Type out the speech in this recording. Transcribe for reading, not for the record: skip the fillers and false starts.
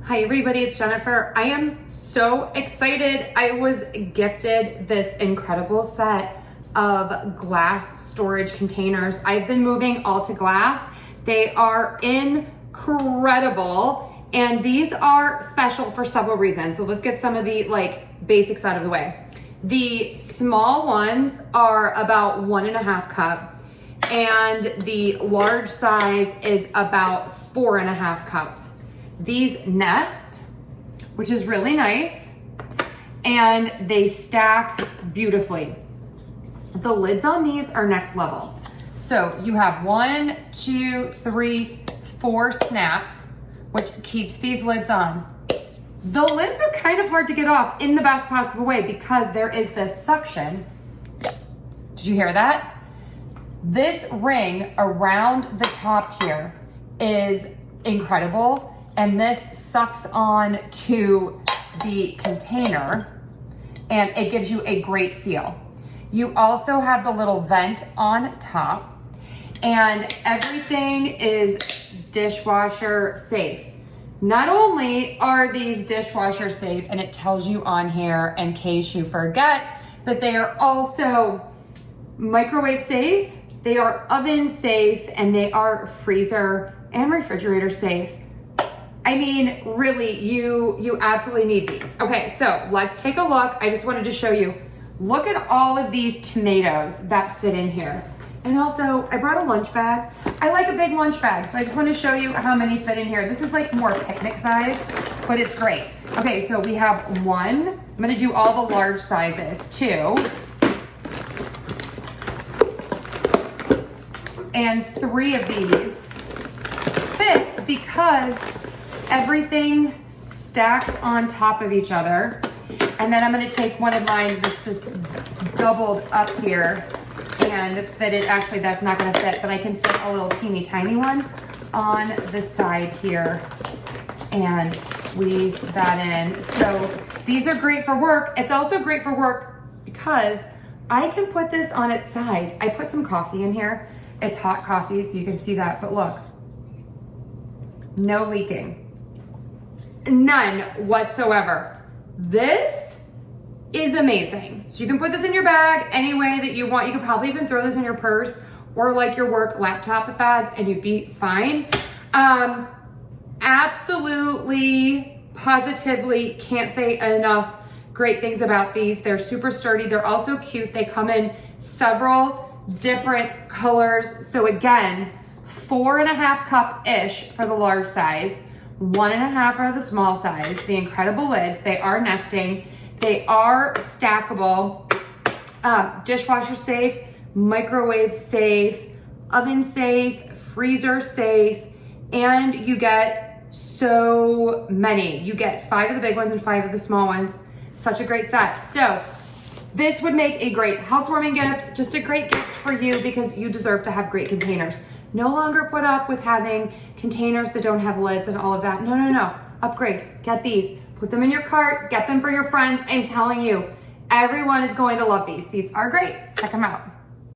Hi everybody, it's Jennifer. I am so excited. I was gifted this incredible set of glass storage containers. I've been moving all to glass. They are incredible and these are special for several reasons. So let's get some of the basics out of the way. The small ones are about 1.5 cup and the large size is about 4.5 cups. These nest, which is really nice, and they stack beautifully. The lids on these are next level. So you have 1, 2, 3, 4 snaps, which keeps these lids on. The lids are kind of hard to get off in the best possible way because there is this suction. Did you hear that? This ring around the top here is incredible. And this sucks on to the container and it gives you a great seal. You also have the little vent on top and everything is dishwasher safe. Not only are these dishwasher safe, and it tells you on here in case you forget, but they are also microwave safe, they are oven safe, and they are freezer and refrigerator safe. I mean, really, you absolutely need these. Okay, so let's take a look. I just wanted to show you. Look at all of these tomatoes that fit in here. And also, I brought a lunch bag. I like a big lunch bag, so I just want to show you how many fit in here. This is like more picnic size, but it's great. Okay, so we have 1. I'm gonna do all the large sizes. 2. And 3 of these fit because everything stacks on top of each other. And then I'm gonna take one of mine that's just doubled up here and fit it. Actually, that's not gonna fit, but I can fit a little teeny tiny one on the side here and squeeze that in. So these are great for work. It's also great for work because I can put this on its side. I put some coffee in here. It's hot coffee, so you can see that, but look, no leaking. None whatsoever. This is amazing. So you can put this in your bag any way that you want. You could probably even throw this in your purse or like your work laptop bag and you'd be fine. Absolutely, positively can't say enough great things about these. They're super sturdy. They're also cute. They come in several different colors. So again, 4.5 cup-ish for the large size, 1.5 for the small size. The incredible lids, they are nesting, they are stackable, dishwasher safe, microwave safe, oven safe, freezer safe, and you get so many. You get 5 of the big ones and 5 of the small ones. Such a great set. So this would make a great housewarming gift, just a great gift for you because you deserve to have great containers. No longer put up with having containers that don't have lids and all of that. No. Upgrade. Get these. Put them in your cart. Get them for your friends. I'm telling you, everyone is going to love these. These are great. Check them out.